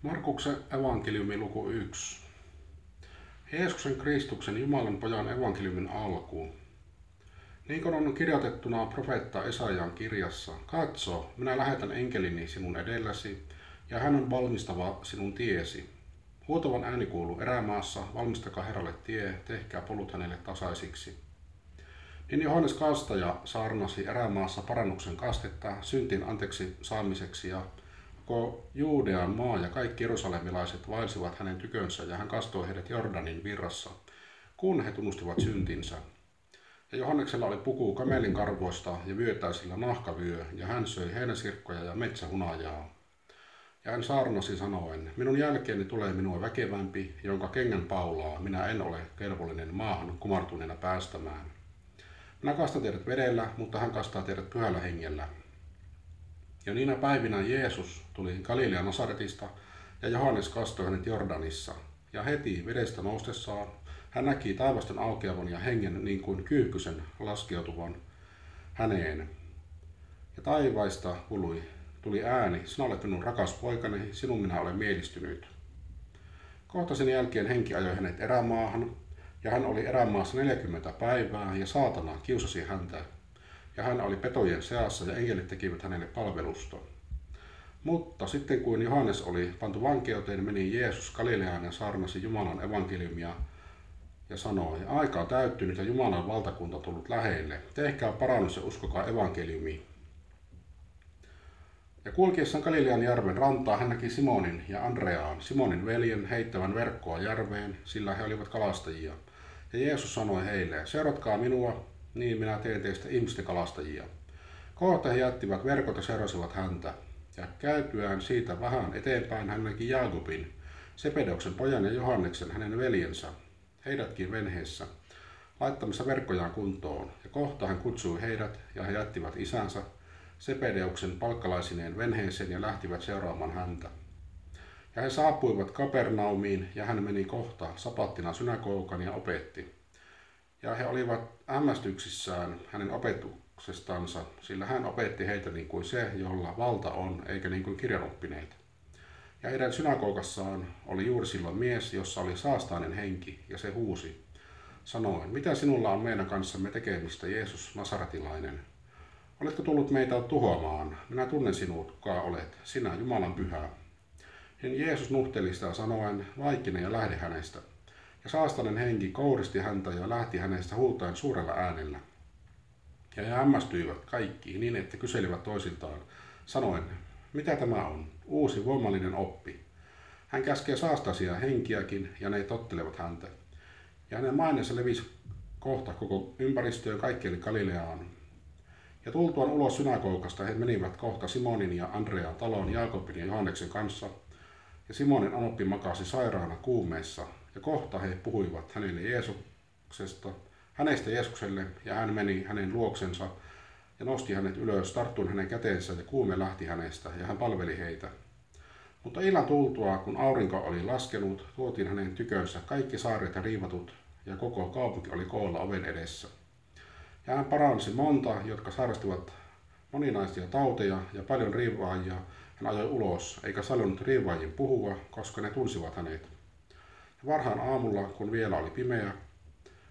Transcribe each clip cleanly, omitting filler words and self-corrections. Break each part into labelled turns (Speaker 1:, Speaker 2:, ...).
Speaker 1: Markuksen evankeliumi luku 1. Jeesuksen Kristuksen Jumalan pojan evankeliumin alkuun. Niin kuin on kirjoitettuna profeetta Esaian kirjassa, katso, minä lähetän enkelini sinun edelläsi, ja hän on valmistava sinun tiesi. Huutavan ääni kuuluu erämaassa, valmistakaa Herralle tie, tehkää polut hänelle tasaisiksi. Niin Johannes Kastaja saarnasi erämaassa parannuksen kastetta syntien anteeksi saamiseksi, ja koko Juudean maa ja kaikki jerusalemilaiset vaelsivat hänen tykönsä, ja hän kastoi heidät Jordanin virrassa, kun he tunnustivat syntinsä. Ja Johanneksella oli puku kamelin karvoista ja vyötäisillä nahkavyö, ja hän söi heinäsirkkoja ja metsähunajaa. Ja hän saarnasi sanoen, minun jälkeeni tulee minua väkevämpi, jonka kengän paulaa minä en ole kelvollinen maahan kumartuneena päästämään. Minä kastan teidät vedellä, mutta hän kastaa teidät pyhällä hengellä. Ja niinä päivinä Jeesus tuli Galilean Nasaretista, ja Johannes kastoi hänet Jordanissa. Ja heti vedestä noustessaan hän näki taivasten aukeavan ja hengen niin kuin kyyhkysen laskeutuvan häneen. Ja taivaista tuli ääni, sinä olet minun rakas poikani, sinun minä olen mielistynyt. Kohta sen jälkeen henki ajoi hänet erämaahan, ja hän oli erämaassa 40 päivää, ja saatana kiusasi häntä. Ja hän oli petojen seassa, ja enkelit tekivät hänelle palvelusta. Mutta sitten kun Johannes oli pantu vankeuteen, meni Jeesus Galileaan ja saarnasi Jumalan evankeliumia ja sanoi, aika on täyttynyt ja Jumalan valtakunta tullut lähelle. Tehkää parannus ja uskokaa evankeliumiin. Ja kulkiessaan Galilean järven rantaa hän näki Simonin ja Andreaan, Simonin veljen, heittävän verkkoa järveen, sillä he olivat kalastajia. Ja Jeesus sanoi heille, seuratkaa minua, niin minä teen teistä ihmisten kalastajia. Kohta he jättivät verkot ja seurasivat häntä. Ja käytyään siitä vähän eteenpäin hän näki Jaakobin, Sebedeuksen pojan ja Johanneksen, hänen veljensä, heidätkin venheessä, laittamassa verkkojaan kuntoon. Ja kohta hän kutsui heidät ja he jättivät isänsä Sebedeuksen palkkalaisineen venheeseen ja lähtivät seuraamaan häntä. Ja he saapuivat Kapernaumiin ja hän meni kohta sapattina synagogaan ja opetti. Ja he olivat hämmästyksissään hänen opetuksestansa, sillä hän opetti heitä niin kuin se, jolla valta on, eikä niin kuin kirjanoppineet. Ja heidän synagogassaan oli juuri silloin mies, jossa oli saastainen henki, ja se huusi, sanoen, mitä sinulla on meidän kanssamme tekemistä, Jeesus Nasaretilainen? Oletko tullut meitä tuhoamaan? Minä tunnen sinut, kuka olet, sinä Jumalan pyhä. Niin Jeesus nuhteli sitä sanoen, vaikine ja lähde hänestä. Ja saastainen henki kouristi häntä ja lähti hänestä huutaen suurella äänellä. Ja he hämmästyivät kaikki niin, että kyselivät toisiltaan, sanoen, mitä tämä on, uusi voimallinen oppi. Hän käskee saastaisia henkiäkin ja ne tottelevat häntä. Ja hänen maineensa levisi kohta koko ympäristöön kaikkialle Galileaan. Ja tultuaan ulos synagogasta he menivät kohta Simonin ja Andrean taloon Jaakobin ja Johanneksen kanssa. Ja Simonin anoppi makasi sairaana kuumeessa. Ja kohta he puhuivat hänestä Jeesukselle, ja hän meni hänen luoksensa ja nosti hänet ylös, tarttuen hänen käteensä, ja kuume lähti hänestä, ja hän palveli heitä. Mutta illan tultua, kun aurinko oli laskenut, tuotiin hänen tykönsä kaikki saaret ja riivatut, ja koko kaupunki oli koolla oven edessä. Ja hän paransi monta, jotka sairastivat moninaisia tauteja ja paljon riivaajia. Hän ajoi ulos, eikä sallinut riivaajien puhua, koska ne tunsivat hänet. Ja varhaan aamulla, kun vielä oli pimeä,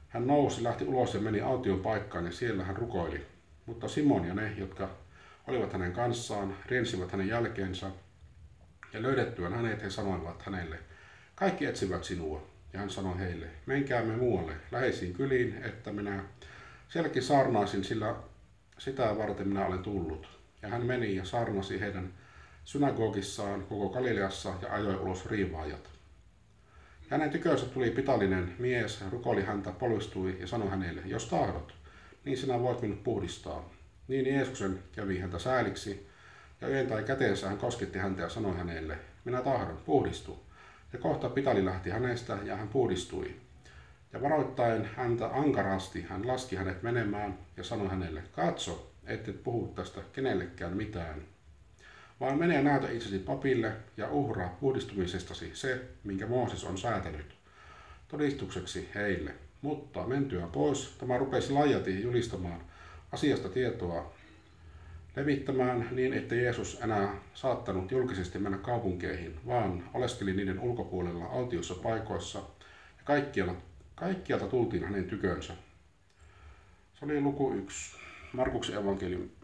Speaker 1: hän nousi, lähti ulos ja meni aution paikkaan, ja siellä hän rukoili. Mutta Simon ja ne, jotka olivat hänen kanssaan, riensivät hänen jälkeensä, ja löydettyään hänet he sanoivat hänelle, kaikki etsivät sinua. Ja hän sanoi heille, menkäämme muualle, läheisiin kyliin, että minä sielläkin saarnaisin, sillä sitä varten minä olen tullut. Ja hän meni ja saarnasi heidän synagogissaan koko Galileassa ja ajoi ulos riivaajat. Ja hänen tykönsä tuli pitallinen mies, rukoili häntä, polvistui ja sanoi hänelle, jos tahdot, niin sinä voit minut puhdistaa. Niin Jeesuksen kävi häntä sääliksi, ja yöntäen käteensä hän kosketti häntä ja sanoi hänelle, minä tahdon, puhdistu. Ja kohta pitali lähti hänestä, ja hän puhdistui. Ja varoittaen häntä ankarasti, hän laski hänet menemään ja sanoi hänelle, katso, et puhu tästä kenellekään mitään. Vaan mene ja näytä itsesi papille ja uhraa puhdistumisestasi se, minkä Mooses on säätänyt, todistukseksi heille. Mutta mentyä pois, tämä rupesi laajalti julistamaan asiasta tietoa levittämään niin, että Jeesus enää saattanut julkisesti mennä kaupunkeihin, vaan oleskeli niiden ulkopuolella autioissa paikoissa ja kaikkialta tultiin hänen tykönsä. Se oli luku 1. Markuksen evankeliumi